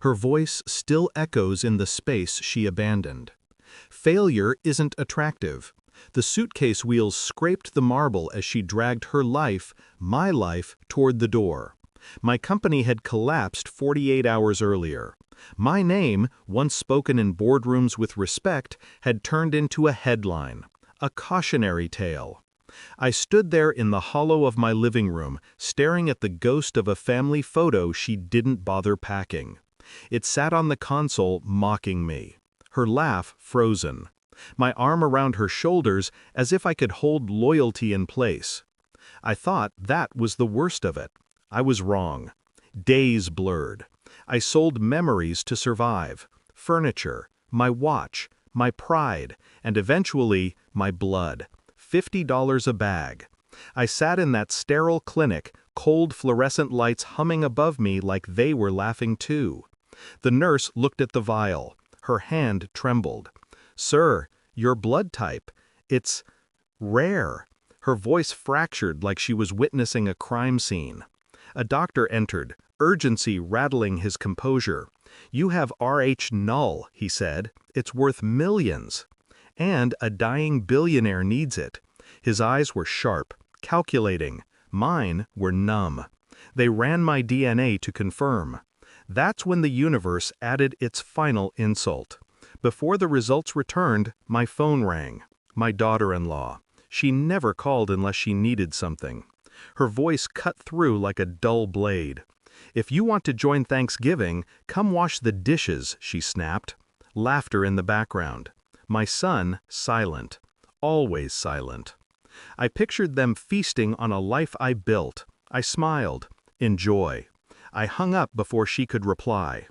Her voice still echoes in the space she abandoned. Failure isn't attractive. The suitcase wheels scraped the marble as she dragged her life, my life, toward the door. My company had collapsed 48 hours earlier. My name, once spoken in boardrooms with respect, had turned into a headline, a cautionary tale. I stood there in the hollow of my living room, staring at the ghost of a family photo she didn't bother packing. It sat on the console, mocking me. Her laugh frozen. My arm around her shoulders as if I could hold loyalty in place. I thought that was the worst of it. I was wrong. Days blurred. I sold memories to survive. Furniture, my watch, my pride, and eventually my blood. $50 a bag. I sat in that sterile clinic, cold fluorescent lights humming above me like they were laughing too. The nurse looked at the vial. Her hand trembled. "Sir, your blood type. It's rare." Her voice fractured like she was witnessing a crime scene. A doctor entered, urgency rattling his composure. "You have Rh null," he said. "It's worth millions. And a dying billionaire needs it." His eyes were sharp, calculating. Mine were numb. They ran my DNA to confirm. That's when the universe added its final insult. Before the results returned, my phone rang. My daughter-in-law. She never called unless she needed something. Her voice cut through like a dull blade. "If you want to join Thanksgiving, come wash the dishes," she snapped. Laughter in the background. My son, silent. Always silent. I pictured them feasting on a life I built. I smiled. Enjoy. I hung up before she could reply.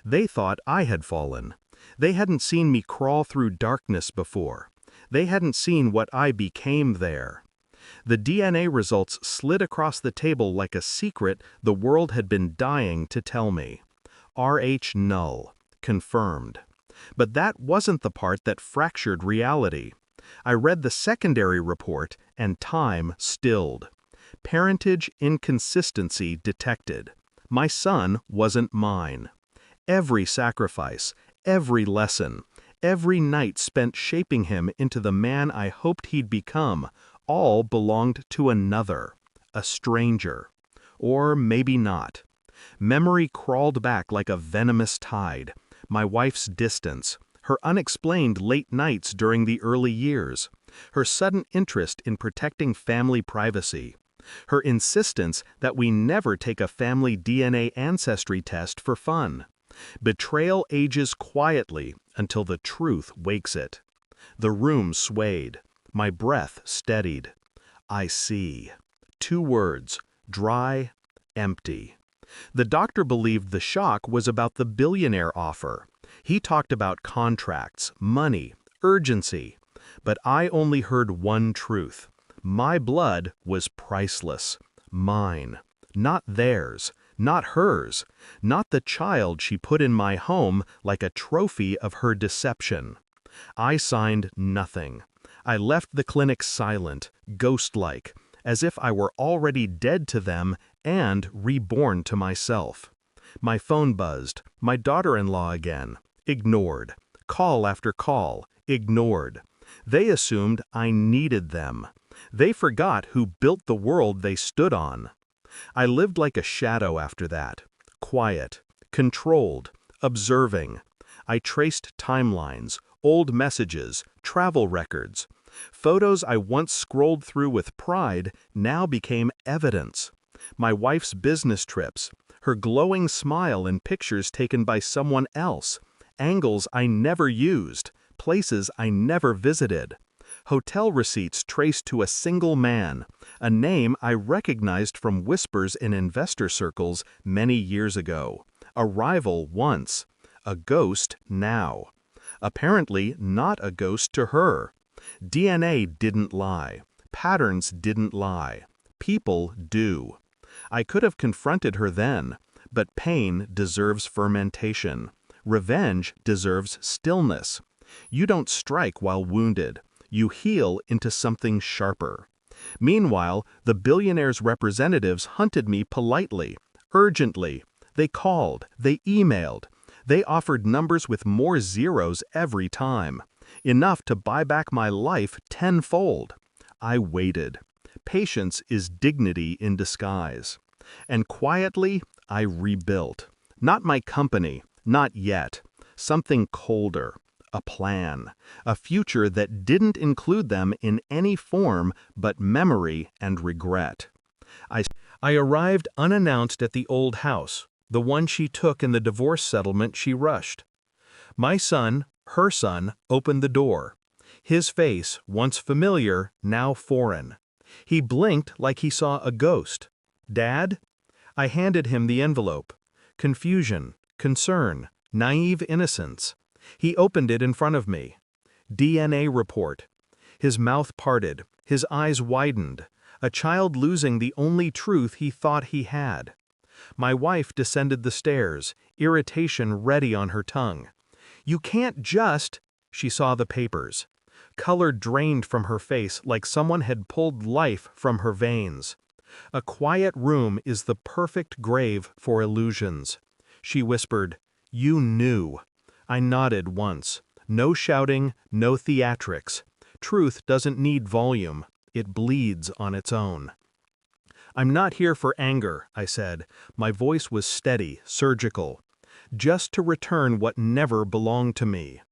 They thought I had fallen. They hadn't seen me crawl through darkness before. They hadn't seen what I became there. The DNA results slid across the table like a secret the world had been dying to tell me. Rh null. Confirmed. But that wasn't the part that fractured reality. I read the secondary report, and time stilled. Parentage inconsistency detected. My son wasn't mine. Every sacrifice, every lesson, every night spent shaping him into the man I hoped he'd become, all belonged to another, a stranger. Or maybe not. Memory crawled back like a venomous tide. My wife's distance, her unexplained late nights during the early years, her sudden interest in protecting family privacy, her insistence that we never take a family DNA ancestry test for fun. Betrayal ages quietly until the truth wakes it. The room swayed. My breath steadied. I see. 2 words, dry, empty. The doctor believed the shock was about the billionaire offer. He talked about contracts, money, urgency. But I only heard one truth. My blood was priceless. Mine. Not theirs. Not hers. Not the child she put in my home like a trophy of her deception. I signed nothing. I left the clinic silent, ghost-like, as if I were already dead to them and reborn to myself. My phone buzzed. My daughter-in-law again. Ignored. Call after call. Ignored. They assumed I needed them. They forgot who built the world they stood on. I lived like a shadow after that. Quiet. Controlled. Observing. I traced timelines, old messages, travel records. Photos I once scrolled through with pride now became evidence. My wife's business trips, her glowing smile in pictures taken by someone else, angles I never used, places I never visited. Hotel receipts traced to a single man, a name I recognized from whispers in investor circles many years ago. A rival once, a ghost now. Apparently not a ghost to her. DNA didn't lie. Patterns didn't lie. People do. I could have confronted her then, but pain deserves fermentation. Revenge deserves stillness. You don't strike while wounded. You heal into something sharper. Meanwhile, the billionaire's representatives hunted me politely, urgently. They called, they emailed, They offered numbers with more zeros every time, enough to buy back my life tenfold. I waited. Patience is dignity in disguise. And quietly, I rebuilt. Not my company, not yet. Something colder. A plan. A future that didn't include them in any form but memory and regret. I arrived unannounced at the old house, the one she took in the divorce settlement she rushed. My son, her son, opened the door. His face, once familiar, now foreign. He blinked like he saw a ghost. "Dad?" I handed him the envelope. Confusion, concern, naive innocence. He opened it in front of me. DNA report. His mouth parted, his eyes widened. A child losing the only truth he thought he had. My wife descended the stairs, irritation ready on her tongue. "You can't just—" She saw the papers. Color drained from her face like someone had pulled life from her veins. A quiet room is the perfect grave for illusions. She whispered, "You knew." I nodded once. No shouting, no theatrics. Truth doesn't need volume. It bleeds on its own. "I'm not here for anger," I said. My voice was steady, surgical. "Just to return what never belonged to me."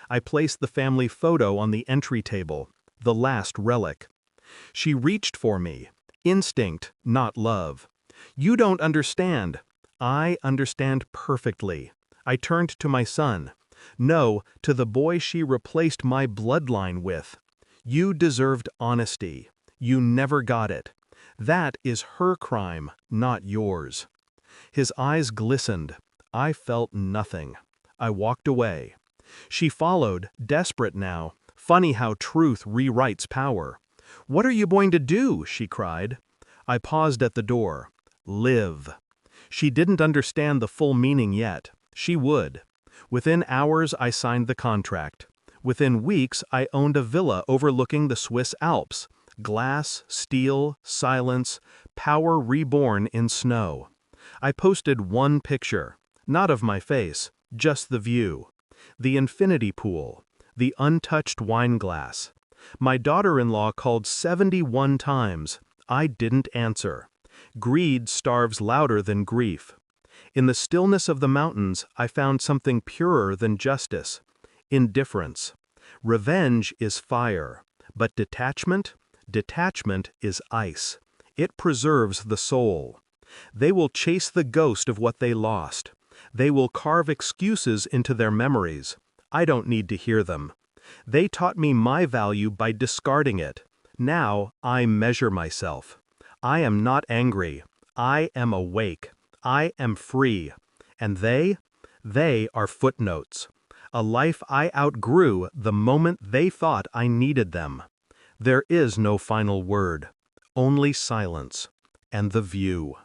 I placed the family photo on the entry table, the last relic. She reached for me. Instinct, not love. "You don't understand." "I understand perfectly." I turned to my son. No, to the boy she replaced my bloodline with. "You deserved honesty. You never got it. That is her crime, not yours." His eyes glistened. I felt nothing. I walked away. She followed, desperate now. Funny how truth rewrites power. "What are you going to do?" she cried. I paused at the door. "Live." She didn't understand the full meaning yet. She would. Within hours I signed the contract. Within weeks I owned a villa overlooking the Swiss Alps. Glass, steel, silence, power reborn in snow. I posted one picture. Not of my face, just the view. The infinity pool. The untouched wine glass. My daughter-in-law called 71 times. I didn't answer. Greed starves louder than grief. In the stillness of the mountains, I found something purer than justice. Indifference. Revenge is fire, but detachment is ice. It preserves the soul. They will chase the ghost of what they lost. They will carve excuses into their memories. I don't need to hear them. They taught me my value by discarding it. Now I measure myself. I am not angry. I am awake. I am free. And they are footnotes. A life I outgrew the moment they thought I needed them. There is no final word. Only silence. And the view.